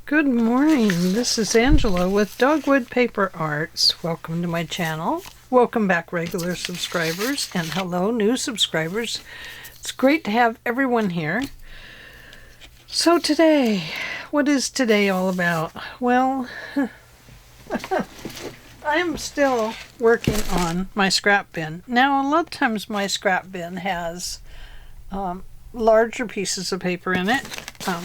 Good morning, this is Angela with Dogwood Paper Arts. Welcome to my channel. Welcome back regular subscribers, and hello new subscribers. It's great to have everyone here. So today, what is today all about? Well, I am still working on my scrap bin. Now, a lot of times my scrap bin has larger pieces of paper in it.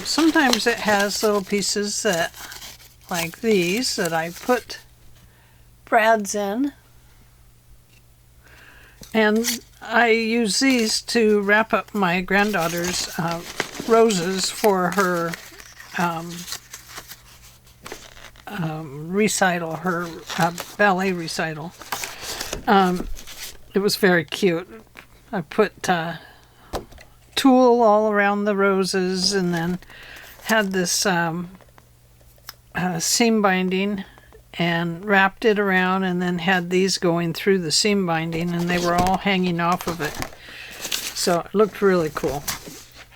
Sometimes it has little pieces that, like these, that I put brads in. And I use these to wrap up my granddaughter's roses for her recital, her ballet recital. It was very cute. I put tulle all around the roses, and then had this seam binding and wrapped it around, and then had these going through the seam binding, and they were all hanging off of it. So it looked really cool.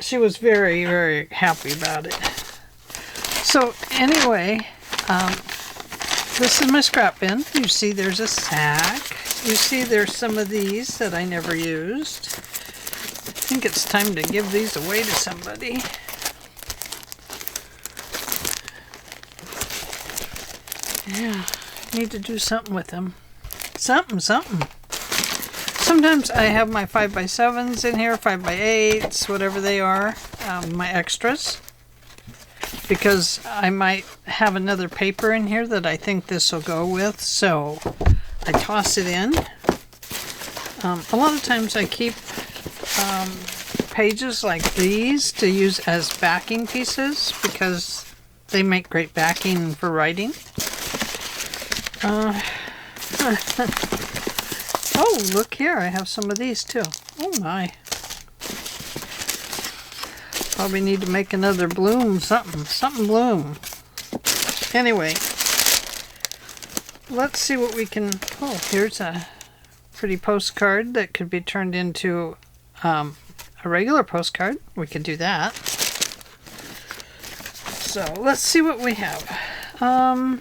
She was very, very happy about it. So anyway, this is my scrap bin. You see there's a sack. You see there's some of these that I never used. I think it's time to give these away to somebody. Yeah, need to do something with them. Something. Sometimes I have my 5x7s in here, 5x8s, whatever they are, my extras. Because I might have another paper in here that I think this will go with, so I toss it in. A lot of times I keep pages like these to use as backing pieces because they make great backing for writing. Oh, look here, I have some of these too. Oh my. Probably need to make another bloom, something bloom. Anyway, let's see what we can... Oh, here's a pretty postcard that could be turned into a regular postcard. We could do that. So let's see what we have. Oh,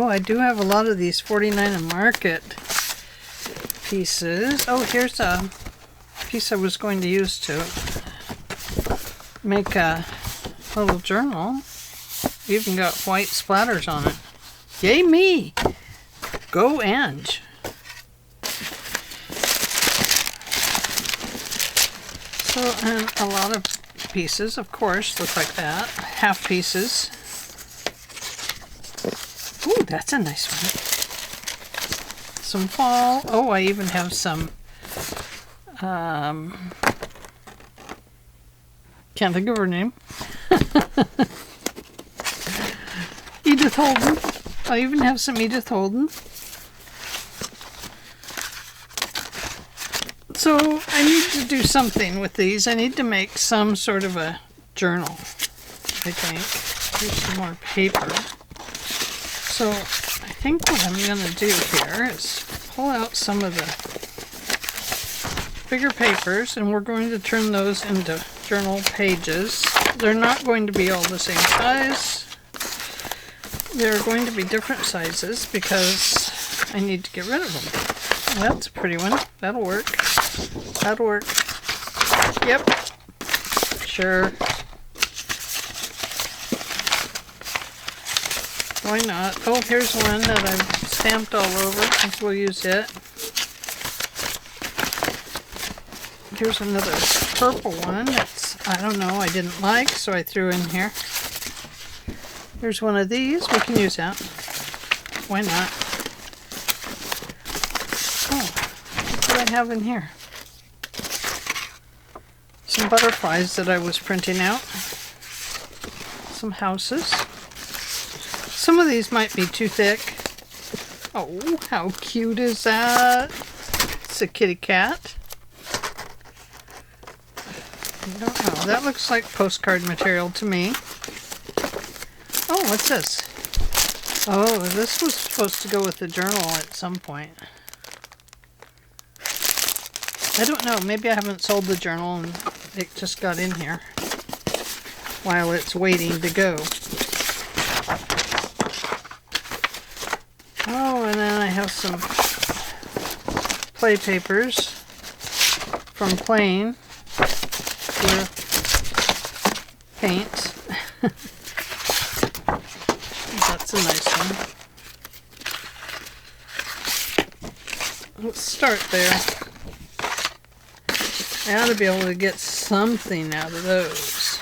I do have a lot of these 49 and Market pieces. Oh, here's a piece I was going to use to make a little journal. Even got white splatters on it. Yay me! Go Ange! So, and a lot of pieces, of course, look like that. Half pieces. Ooh, that's a nice one. Some fall. Oh, I even have some, can't think of her name. Edith Holden. I even have some Edith Holden. So I need to do something with these. I need to make some sort of a journal, I think. Here's some more paper. So I think what I'm going to do here is pull out some of the bigger papers, and we're going to turn those into journal pages. They're not going to be all the same size. They're going to be different sizes because I need to get rid of them. That's a pretty one. That'll work. That'll work. Yep. Sure. Why not? Oh, here's one that I've stamped all over. I think we'll use it. Here's another purple one that's, I don't know, I didn't like, so I threw in here. Here's one of these. We can use that. Why not? Oh, look what I have in here. Some butterflies that I was printing out. Some houses. Some of these might be too thick. Oh, how cute is that? It's a kitty cat. I don't know. That looks like postcard material to me. Oh, what's this? Oh, this was supposed to go with the journal at some point. I don't know. Maybe I haven't sold the journal and it just got in here. while it's waiting to go. Oh, and then I have some play papers from playing with paint. That's a nice one. Let's start there. I ought to be able to get something out of those.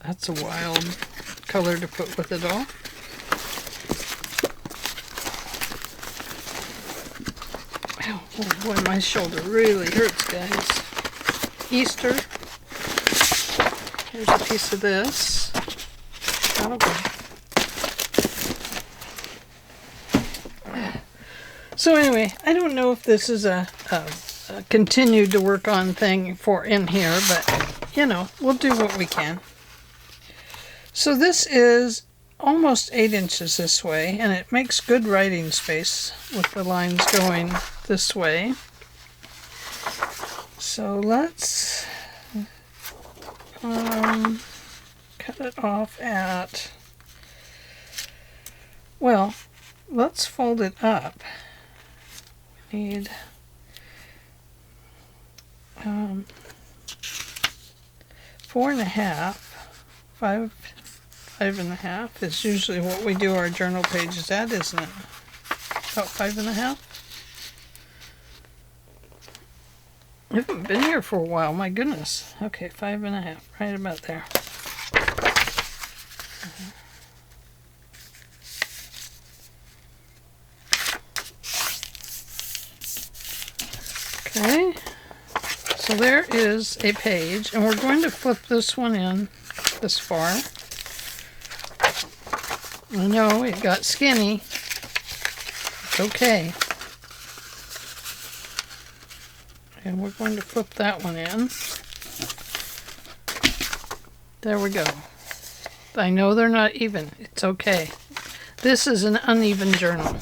That's a wild color to put with it all. Oh boy, my shoulder really hurts, guys. Easter. Here's a piece of this. That'll go. So anyway, I don't know if this is a continued to work on thing for in here, but you know, we'll do what we can. So this is almost 8 inches this way, and it makes good writing space with the lines going this way. So let's cut it off at, well, let's fold it up. We need 4.5, 5.5 is usually what we do our journal pages at, isn't it? About 5.5. I haven't been here for a while, my goodness. Okay, 5.5, right about there. Okay, so there is a page, and we're going to flip this one in this far. I know it got skinny. It's okay. And we're going to flip that one in. There we go. I know they're not even. It's okay. This is an uneven journal.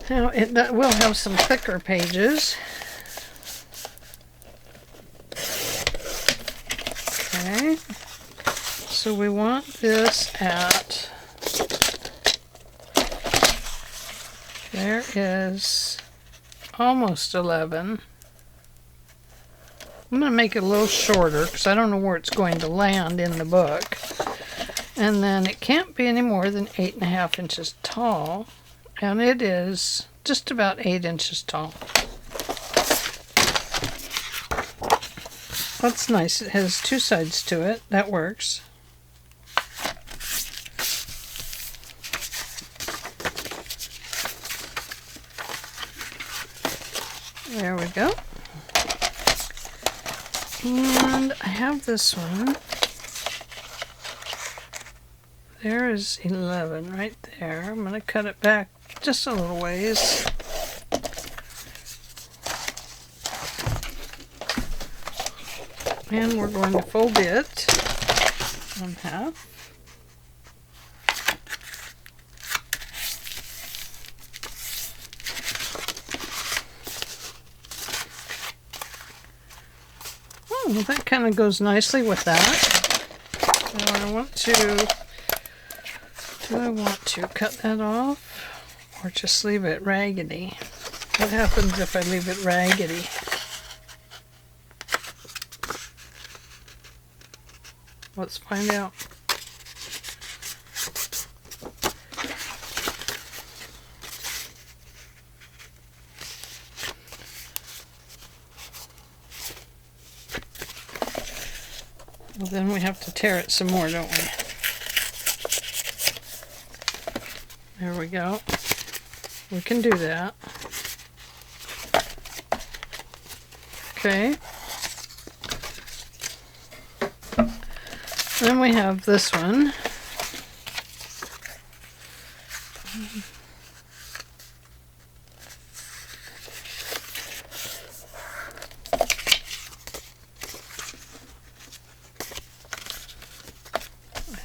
Now, it will have some thicker pages. Okay. So we want this at, there is almost 11. I'm going to make it a little shorter because I don't know where it's going to land in the book. And then it can't be any more than 8.5 inches tall. And it is just about 8 inches tall. That's nice. It has 2 sides to it. That works. There we go. And I have this one. There is 11 right there. I'm going to cut it back just a little ways. And we're going to fold it in half. Oh, well, that kind of goes nicely with that. Now I want to, do I want to cut that off or just leave it raggedy? What happens if I leave it raggedy? Let's find out. Well, then we have to tear it some more, don't we? There we go. We can do that. Okay. Then we have this one.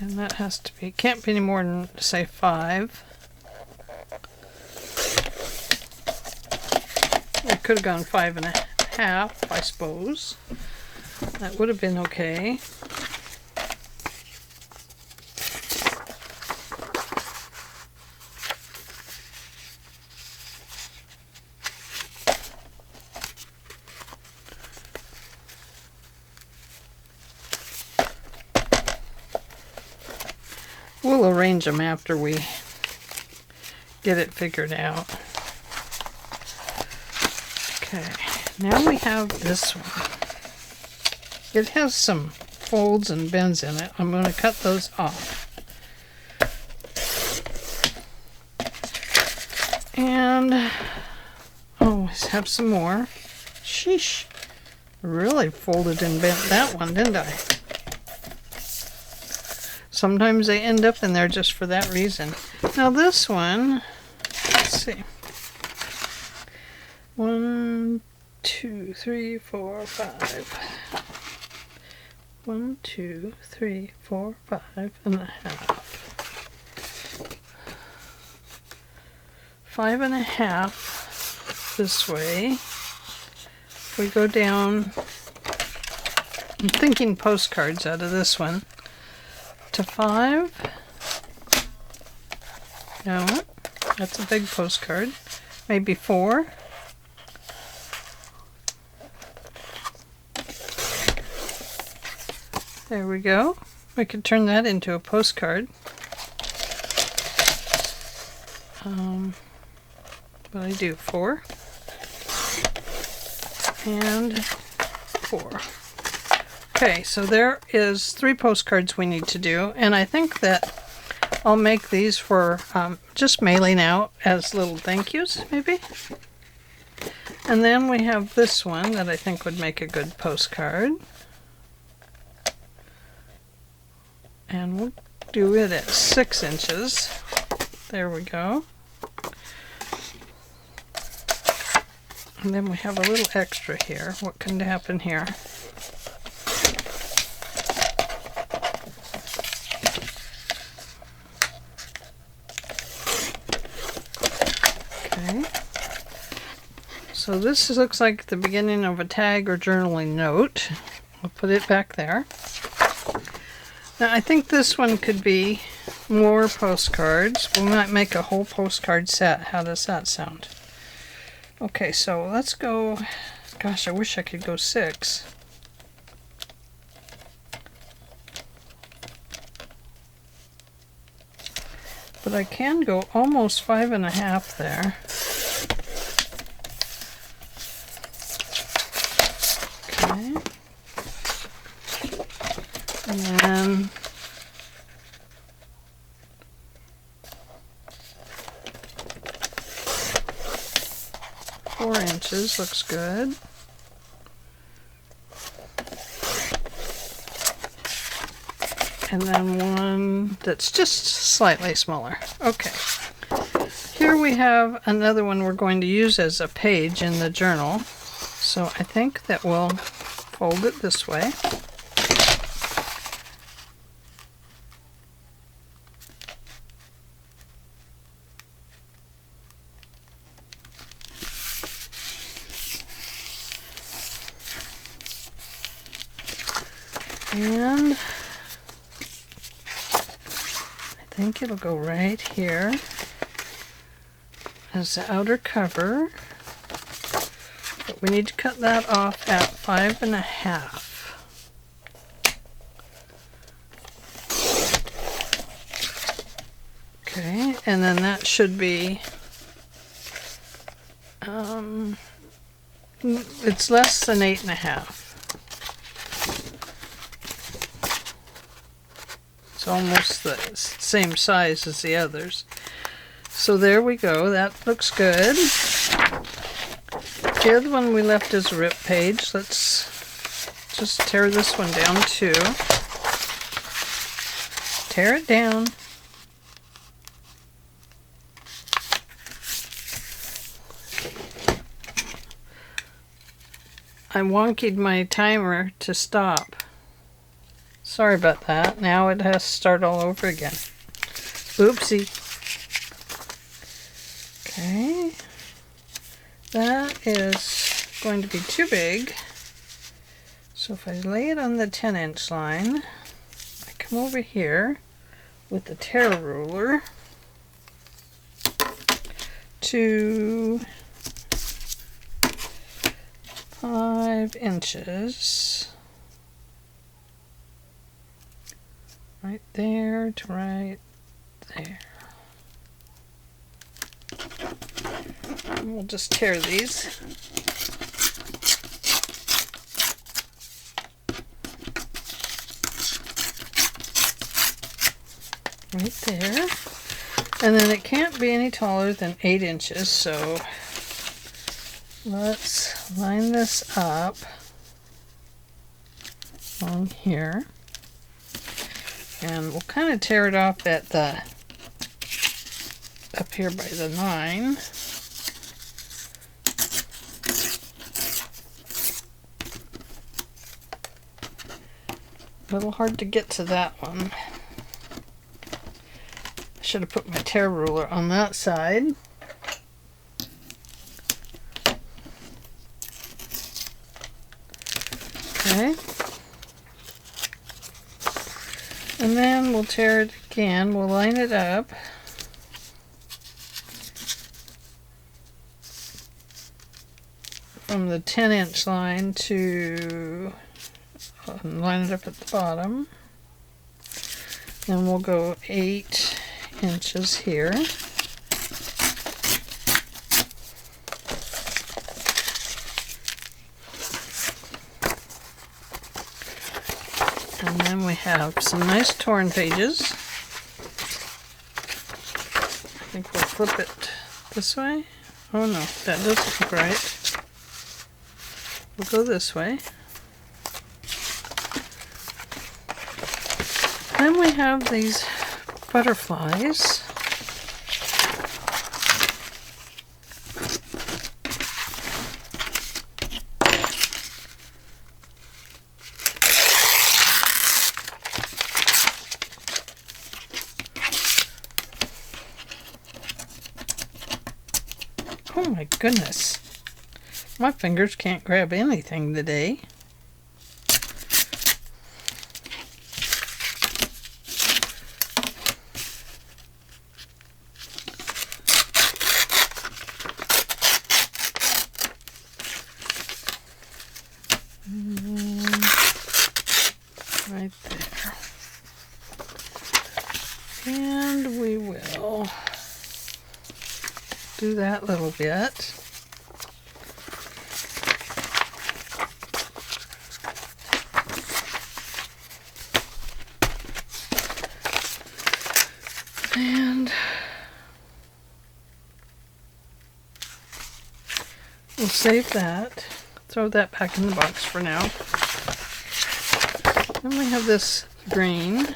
And that has to be, can't be any more than, say, 5. We'll could have gone 5.5, I suppose. That would have been okay. We'll arrange them after we get it figured out. Okay, now we have this one. It has some folds and bends in it. I'm going to cut those off. And always have some more. Sheesh. Really folded and bent that one, didn't I? Sometimes they end up in there just for that reason. Now this one, let's see. 1, 2, 3, 4, 5. 1, 2, 3, 4, 5.5. 5.5 this way. If we go down, I'm thinking postcards out of this one, to 5. No, that's a big postcard. Maybe 4. There we go. We could turn that into a postcard. What I do, 4 and 4. Okay, so there is 3 postcards we need to do, and I think that I'll make these for just mailing out as little thank yous, maybe. And then we have this one that I think would make a good postcard. And we'll do it at 6 inches. There we go. And then we have a little extra here. What can happen here? Okay. So this looks like the beginning of a tag or journaling note. We'll put it back there. Now I think this one could be more postcards. We might make a whole postcard set. How does that sound? Okay, so let's go. Gosh, I wish I could go 6. But I can go almost 5.5 there. Okay. And then four inches looks good. And then one that's just slightly smaller. Okay. Here we have another one we're going to use as a page in the journal. So I think that we'll fold it this way. And I think it'll go right here as the outer cover. But we need to cut that off at 5.5. Okay, and then that should be, it's less than 8.5. It's almost the same size as the others. So there we go, that looks good. The other one we left as a rip page. Let's just tear this one down too. Tear it down. I wonkied my timer to stop. Sorry about that. Now it has to start all over again. Oopsie. Okay. That is going to be too big. So if I lay it on the 10-inch line, I come over here with the tear ruler to 5 inches. Right there to right there. And we'll just tear these. Right there. And then it can't be any taller than 8 inches, so let's line this up along here. And we'll kind of tear it off at the, up here by the 9. A little hard to get to that one. I should have put my tear ruler on that side. Okay. And then we'll tear it again. We'll line it up. From the 10-inch line to line it up at the bottom. Then we'll go 8 inches here. And then we have some nice torn pages. I think we'll flip it this way. Oh no, that doesn't look right. We'll go this way. Then we have these butterflies. Oh my goodness. My fingers can't grab anything today. Right there. And we will do that little bit. And we'll save that. Throw that back in the box for now. Then we have this green.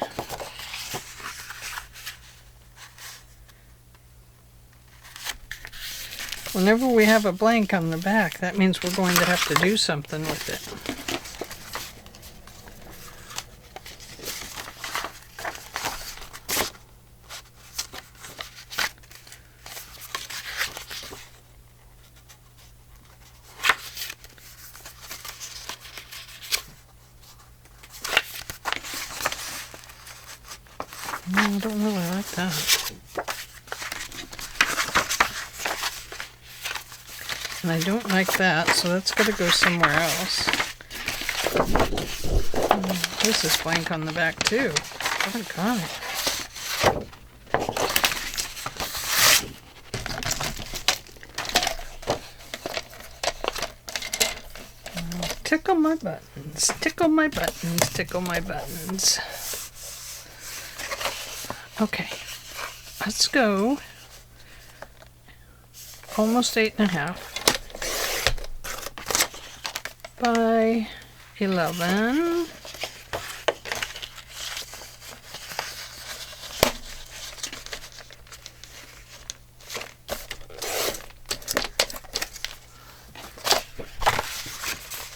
Whenever we have a blank on the back, that means we're going to have to do something with it. No, I don't really like that. And I don't like that, so that's got to go somewhere else. This is blank on the back too. Oh God. Tickle my buttons, tickle my buttons, tickle my buttons. Okay, let's go almost 8.5 by 11.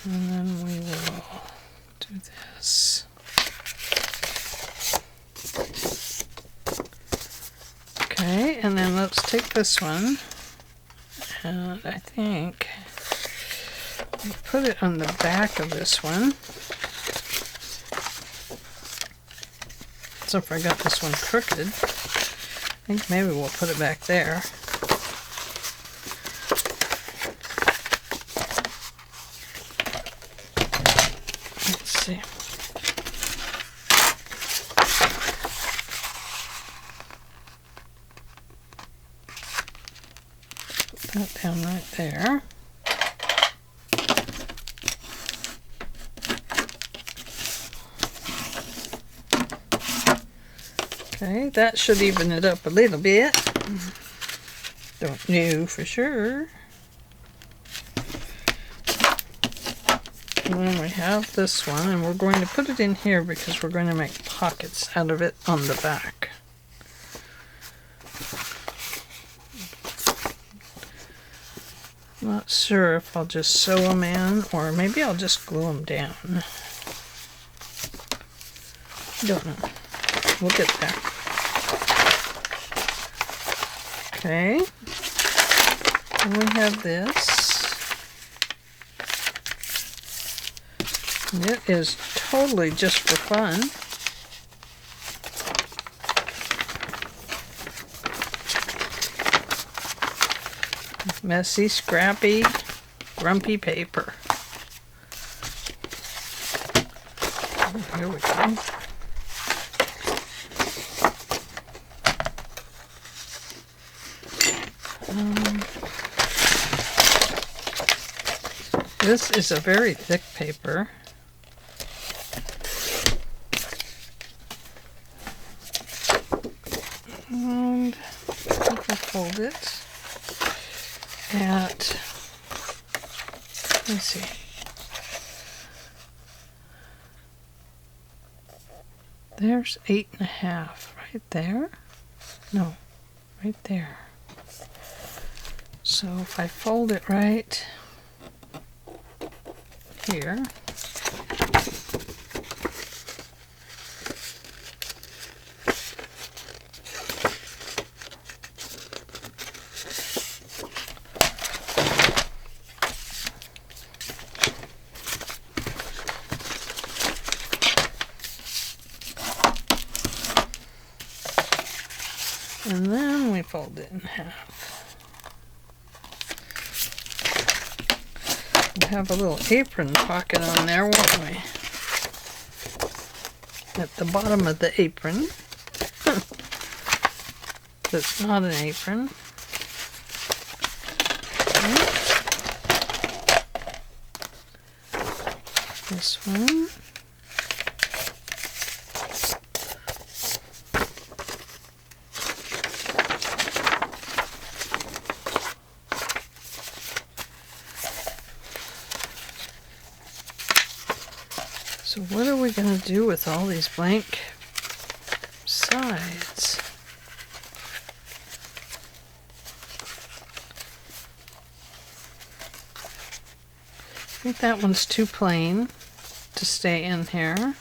And then we will do this. Okay, and then let's take this one, and I think Put it on the back of this one. So if I got this one crooked, I think maybe we'll put it back there. Let's see. Put that down right there. Okay, that should even it up a little bit. Don't know for sure. And then we have this one, and we're going to put it in here because we're going to make pockets out of it on the back. Not sure if I'll just sew them in, or maybe I'll just glue them down. Don't know. We'll get there. Okay. And we have this. And it is totally just for fun. Messy, scrappy, grumpy paper. Oh, here we go. This is a very thick paper. And I think I fold it at, let's see, there's 8.5 right there. No, right there. So if I fold it right here, and then we fold it in half. We'll have a little apron pocket on there, won't we? At the bottom of the apron. That's not an apron. Okay. This one. So what are we going to do with all these blank sides? I think that one's too plain to stay in here.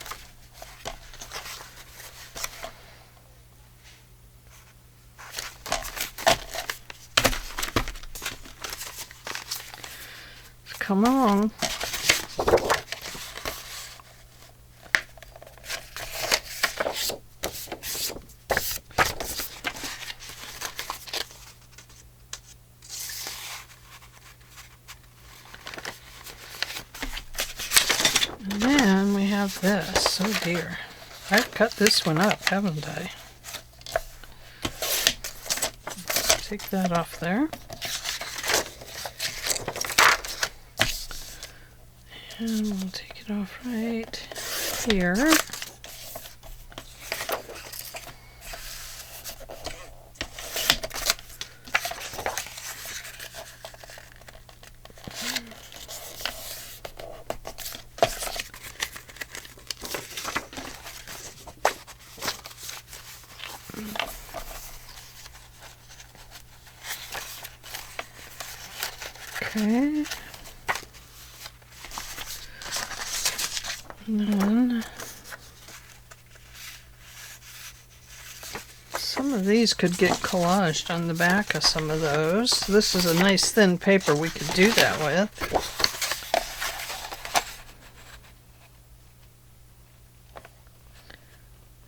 Come along. And then we have this. Oh dear. I've cut this one up, haven't I? Take that off there. And we'll take it off right here. Okay. And then some of these could get collaged on the back of some of those. This is a nice thin paper we could do that with.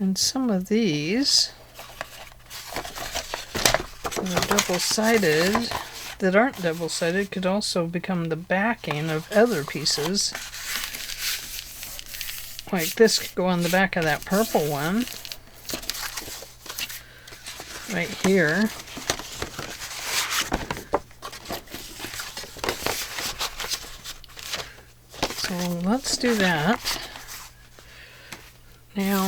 And some of these that are double-sided, that aren't double-sided, could also become the backing of other pieces. Like this could go on the back of that purple one. Right here. So let's do that. Now,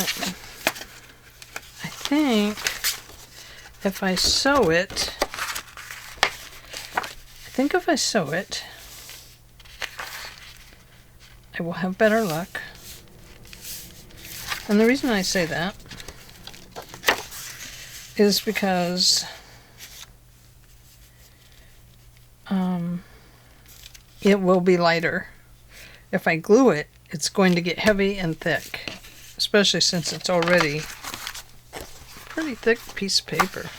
I think if I sew it, I will have better luck. And the reason I say that is because it will be lighter. If I glue it, it's going to get heavy and thick, especially since it's already a pretty thick piece of paper.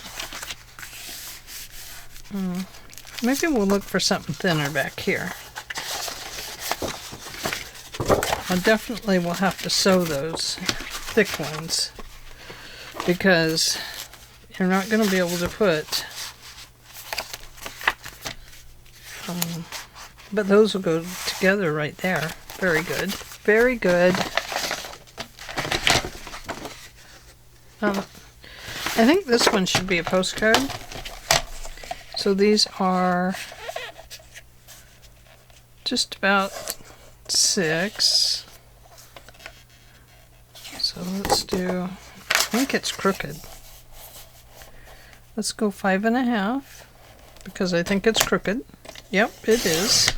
Maybe we'll look for something thinner back here. I definitely will have to sew those thick ones because you're not going to be able to put, but those will go together right there. Very good. Very good. I think this one should be a postcard. So these are just about 6. So let's do, I think it's crooked. Let's go 5.5 because I think it's crooked. Yep, it is.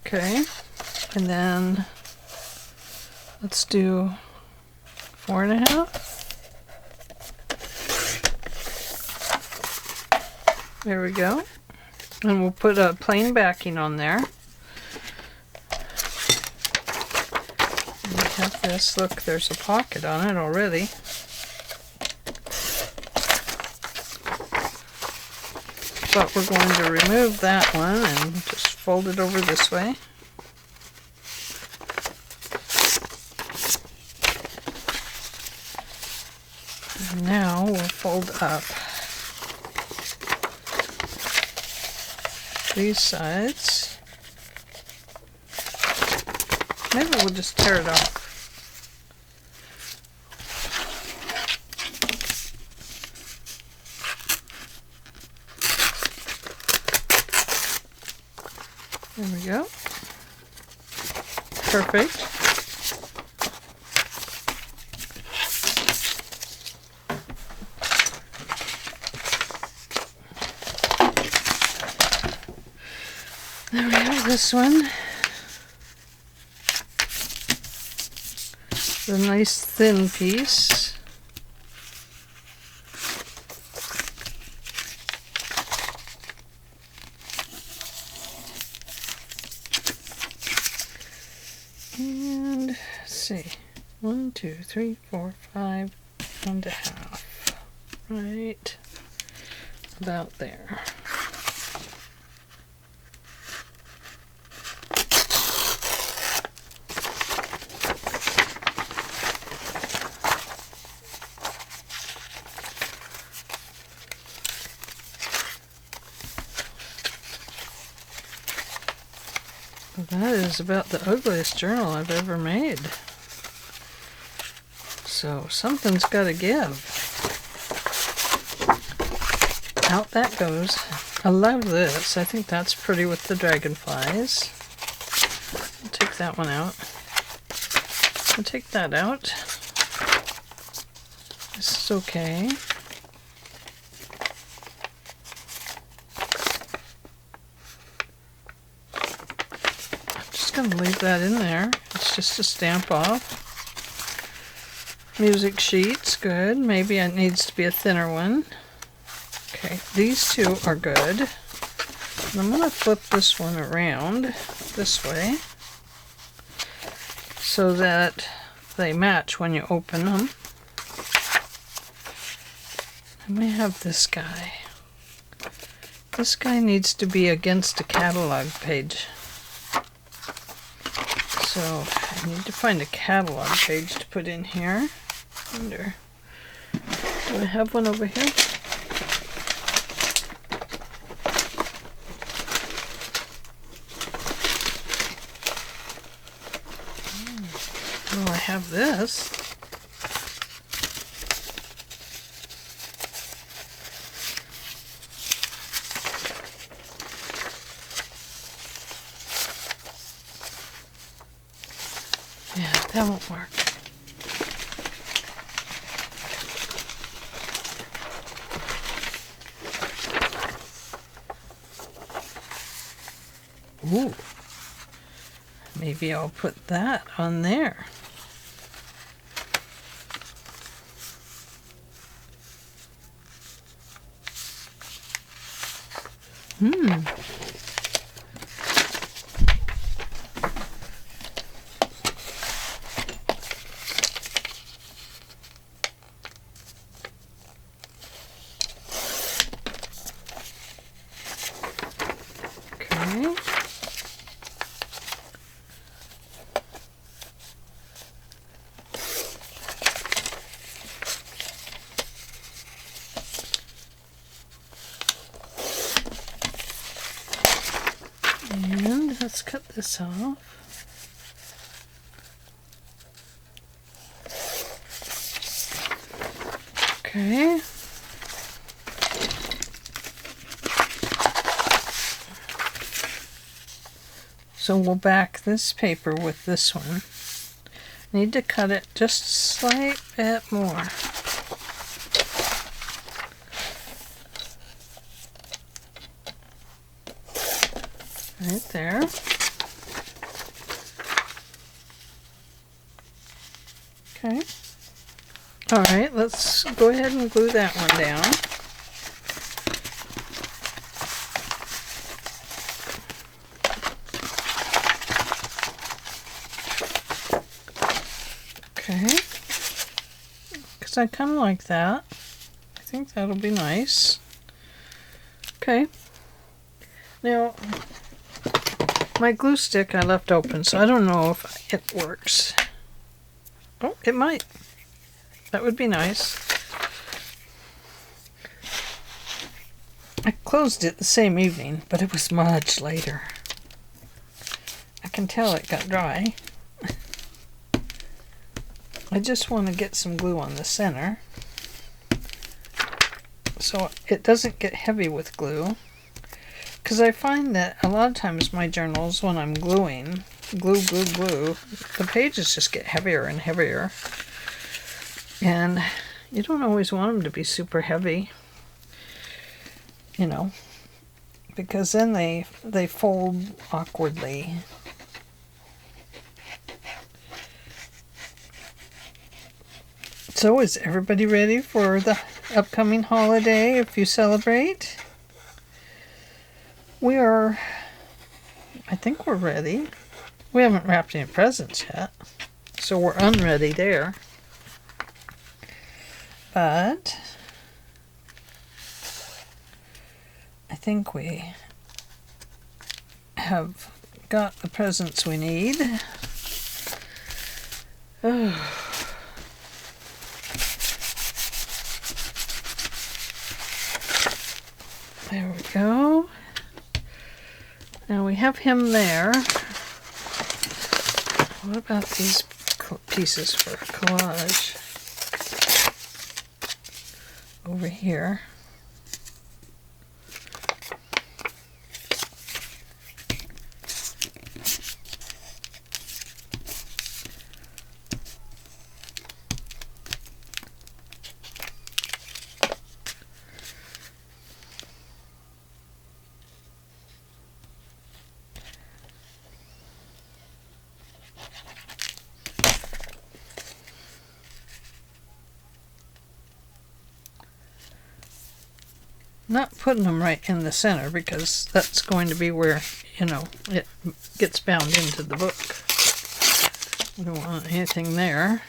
Okay, and then let's do 4.5. There we go. And we'll put a plain backing on there. And we have this. Look, there's a pocket on it already. But we're going to remove that one and just fold it over this way. And now we'll fold up these sides. Maybe we'll just tear it off. There we go. Perfect. There we have this one. The nice thin piece. And let's see. 1, 2, 3, 4, 5 1.5. Right about there. That is about the ugliest journal I've ever made. So something's got to give. Out that goes. I love this. I think that's pretty with the dragonflies. I'll take that one out. I'll take that out. This is okay. I'm going to leave that in there. It's just a stamp off. Music sheets, good. Maybe it needs to be a thinner one. Okay, these two are good. And I'm going to flip this one around this way so that they match when you open them. And we have this guy. This guy needs to be against a catalog page. So I need to find a catalog page to put in here. Wonder, do I have one over here? Well, I have this. Yeah, that won't work. Ooh. Maybe I'll put that on there. Okay. And let's cut this off. Okay. So we'll back this paper with this one. Need to cut it just a slight bit more. Right there. Okay. All right, let's go ahead and glue that one down. Okay. Because I kind of like that. I think that'll be nice. Okay. Now, my glue stick I left open, so I don't know if it works. Oh, it might. That would be nice. I closed it the same evening, but it was much later. I can tell it got dry. I just want to get some glue on the center so it doesn't get heavy with glue. Because I find that a lot of times my journals, when I'm gluing, glue, the pages just get heavier and heavier. And you don't always want them to be super heavy, you know, because then they fold awkwardly. So is everybody ready for the upcoming holiday if you celebrate? I think we're ready. We haven't wrapped any presents yet, so we're unready there. But I think we have got the presents we need. Oh. There we go. Now we have him there. What about these pieces for collage? Over here. Not putting them right in the center because that's going to be where, you know, it gets bound into the book. I don't want anything there.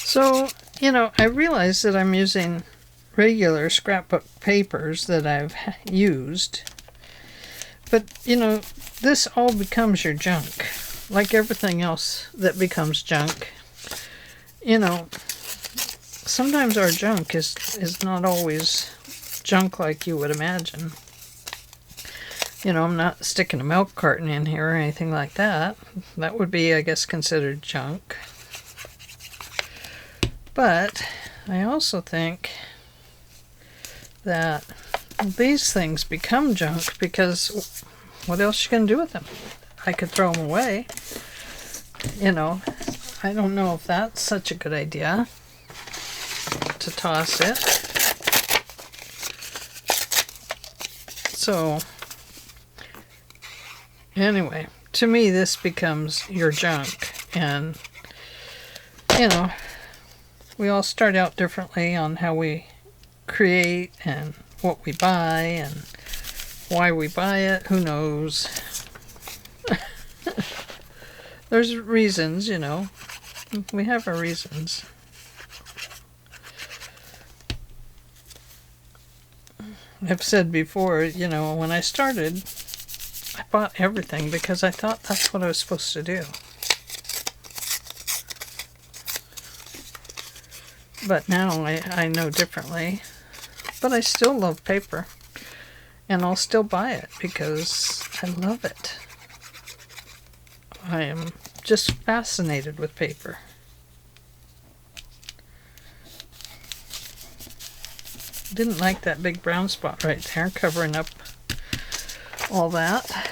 So, I realize that I'm using regular scrapbook papers that I've used. But, this all becomes your junk. Like everything else that becomes junk. Sometimes our junk is not always junk like you would imagine. I'm not sticking a milk carton in here or anything like that. That would be, I guess, considered junk. But I also think that these things become junk because what else you can do with them? I could throw them away. I don't know if that's such a good idea to toss it. So, anyway, to me this becomes your junk. And, we all start out differently on how we create and what we buy and why we buy it. Who knows? There's reasons, We have our reasons. I've said before, when I started, I bought everything because I thought that's what I was supposed to do. But now I know differently. But I still love paper. And I'll still buy it because I love it. I am just fascinated with paper. Didn't like that big brown spot right there covering up all that.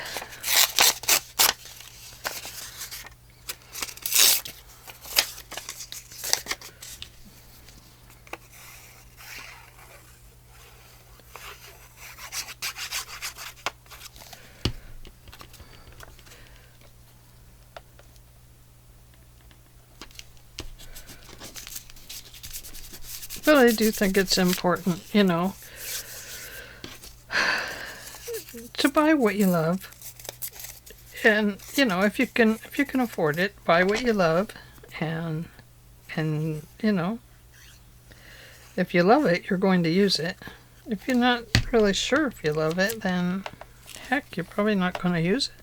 But I do think it's important, to buy what you love. And, if you can afford it, buy what you love. And if you love it, you're going to use it. If you're not really sure if you love it, then heck, you're probably not going to use it.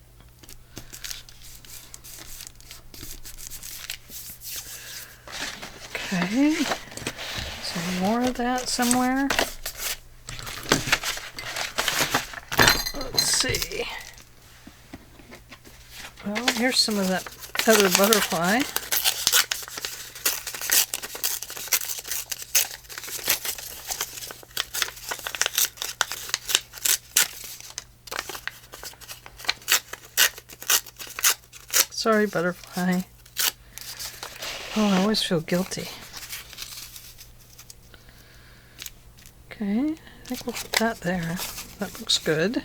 Okay. More of that somewhere. Let's see. Well, here's some of that other butterfly. Sorry, butterfly. Oh, I always feel guilty. Okay, I think we'll put that there. That looks good.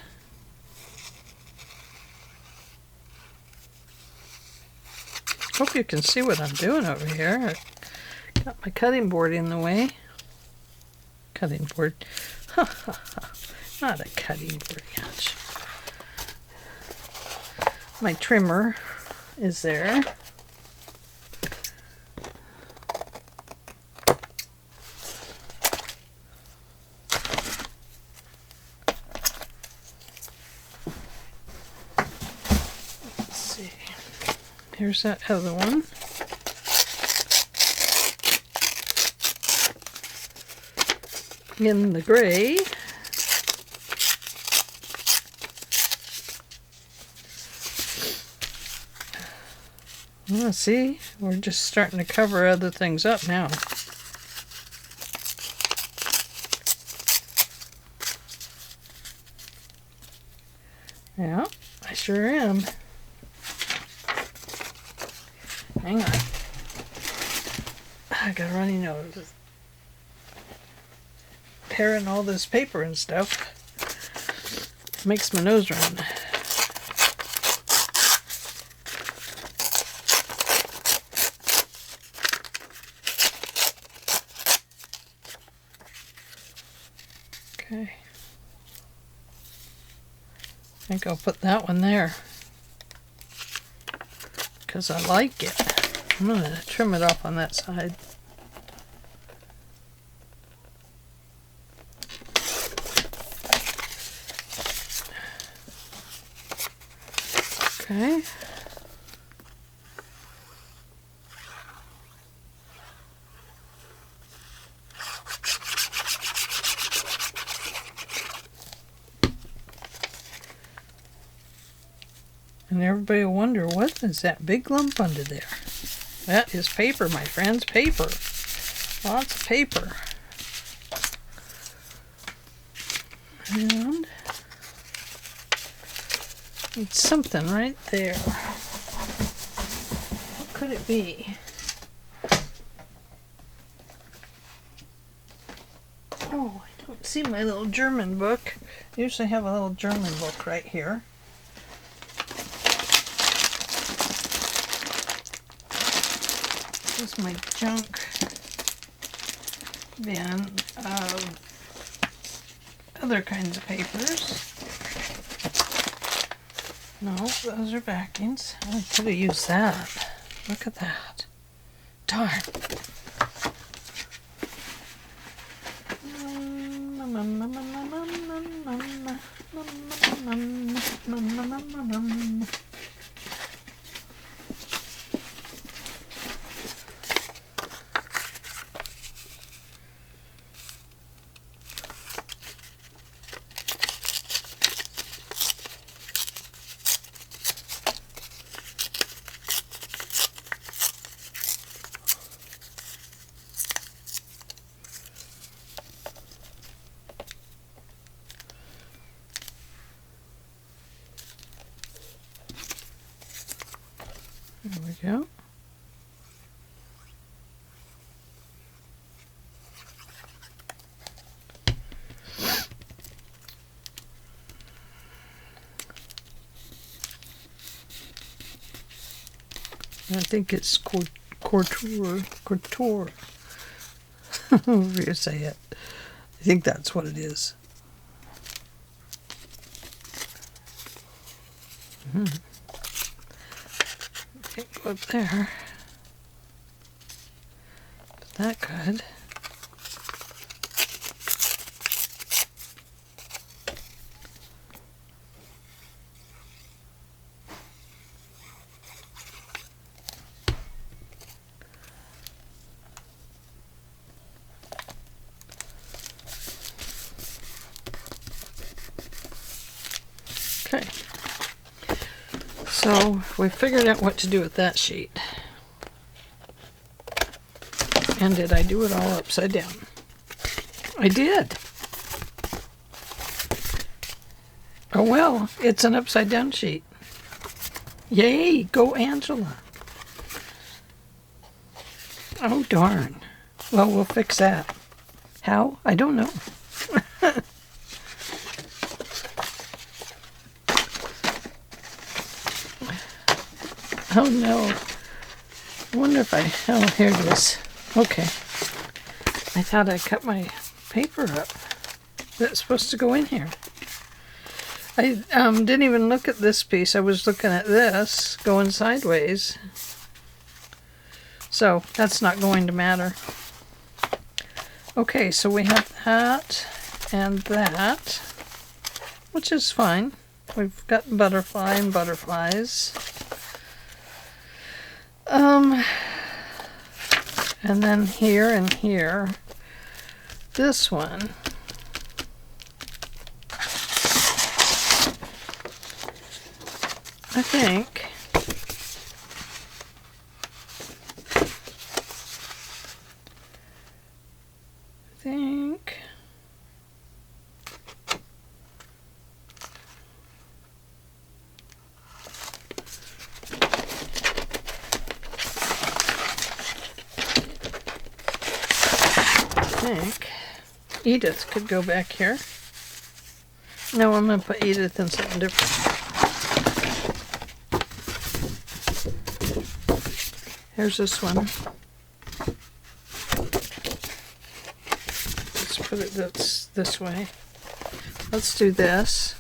Hope you can see what I'm doing over here. I got my cutting board in the way. Cutting board. Not a cutting board. Gosh. My trimmer is there. Here's that other one. In the gray. Well, see, we're just starting to cover other things up now. Yeah, I sure am. Hang on. I got a runny nose. Tearing all this paper and stuff makes my nose run. Okay. I think I'll put that one there because I like it. I'm going to trim it off on that side. Okay. And everybody will wonder, what is that big lump under there? That is paper, my friends, paper. Lots of paper. And it's something right there. What could it be? Oh, I don't see my little German book. I usually have a little German book right here. This is my junk bin of other kinds of papers. No, those are backings. I could have used that. Look at that. Darn. There we go. I think it's couture. However you say it. I think that's what it is. Okay, go up there. But that could. Okay, so we figured out what to do with that sheet. And did I do it all upside down? I did. Oh well, it's an upside down sheet. Yay, go Angela. Oh darn. Well, we'll fix that. How? I don't know. Oh no. I wonder if oh, here it is. Okay. I thought I cut my paper up. That's supposed to go in here. I didn't even look at this piece. I was looking at this going sideways. So that's not going to matter. Okay, so we have that and that, which is fine. We've got butterfly and butterflies. And then here and here, this one. I think Edith could go back here. No, I'm going to put Edith in something different. Here's this one. Let's put it this way. Let's do this.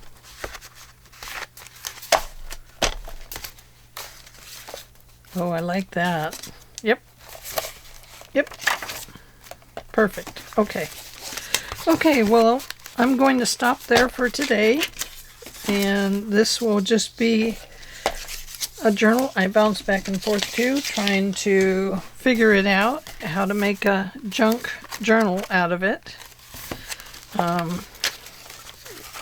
Oh, I like that. Yep. Yep. Perfect. Okay. Okay, well, I'm going to stop there for today. And this will just be a journal I bounce back and forth to, trying to figure it out, how to make a junk journal out of it.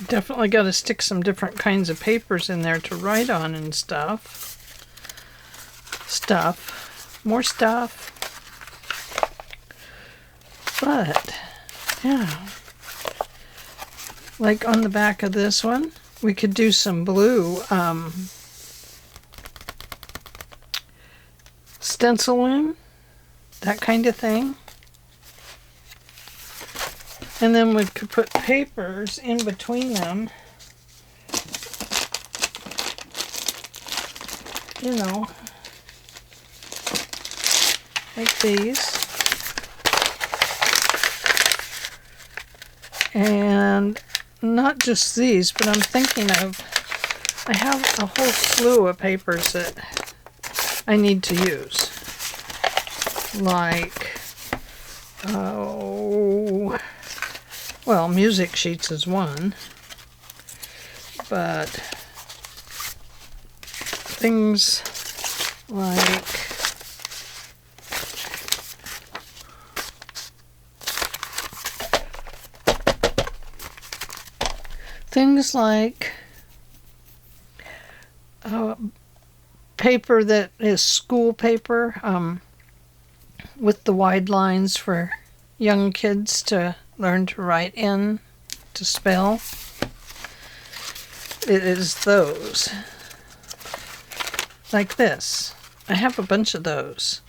Definitely got to stick some different kinds of papers in there to write on and stuff. More stuff. But, yeah. Like on the back of this one, we could do some blue stenciling, that kind of thing. And then we could put papers in between them. You know, like these. And not just these, but I'm thinking of, I have a whole slew of papers that I need to use. Like, well, music sheets is one, but things like paper that is school paper, with the wide lines for young kids to learn to write in, to spell. It is those. Like this. I have a bunch of those.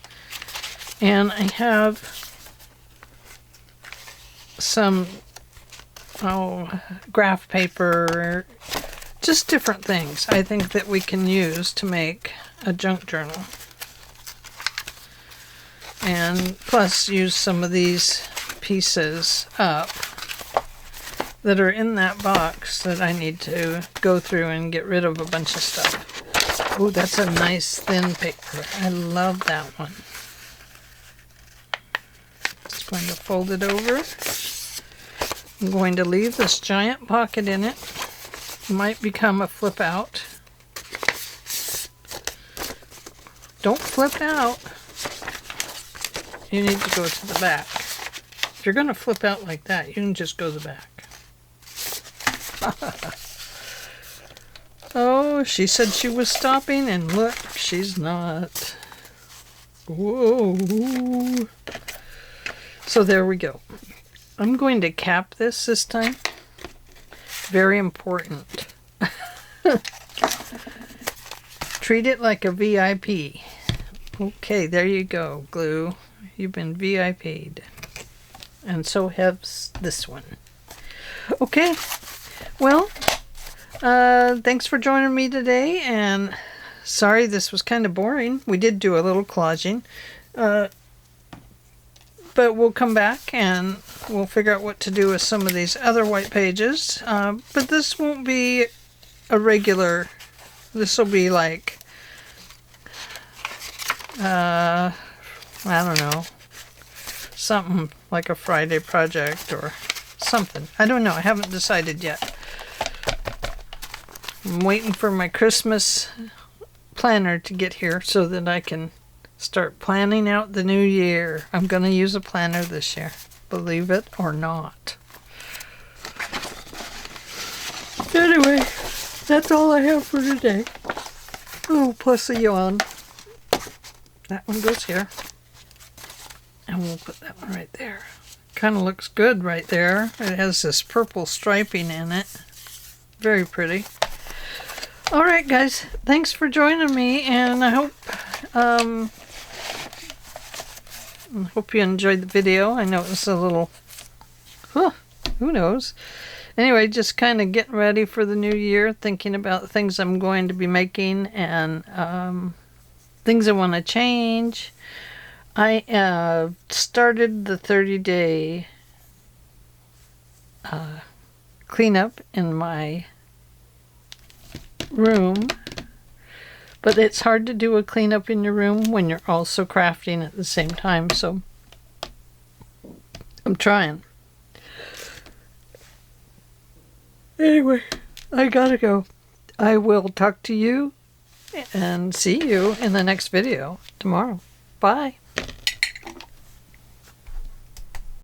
And I have some graph paper, just different things I think that we can use to make a junk journal. And plus use some of these pieces up that are in that box that I need to go through and get rid of a bunch of stuff. Oh, that's a nice thin paper. I love that one. Just going to fold it over. I'm going to leave this giant pocket in it. It might become a flip out. Don't flip out. You need to go to the back. If you're going to flip out like that, you can just go to the back. Oh, she said she was stopping, and look, she's not. Whoa. So there we go. I'm going to cap this time. Very important. Treat it like a VIP. Okay, there you go, glue. You've been VIP'd. And so has this one. Okay, well, thanks for joining me today, and sorry this was kind of boring. We did do a little collaging, but we'll come back and we'll figure out what to do with some of these other white pages. But this won't be a regular, this will be like, I don't know, something like a Friday project or something. I don't know. I haven't decided yet. I'm waiting for my Christmas planner to get here so that I can start planning out the new year. I'm going to use a planner this year, believe it or not. Anyway, that's all I have for today. Oh, plus a yawn. That one goes here. And we'll put that one right there. Kind of looks good right there. It has this purple striping in it. Very pretty. Alright guys, thanks for joining me, and I hope you enjoyed the video. I know it was a little, who knows. Anyway, just kind of getting ready for the new year, thinking about things I'm going to be making and things I want to change. I started the 30-day cleanup in my room, but it's hard to do a cleanup in your room when you're also crafting at the same time, so I'm trying. Anyway, I gotta go. I will talk to you and see you in the next video tomorrow. Bye.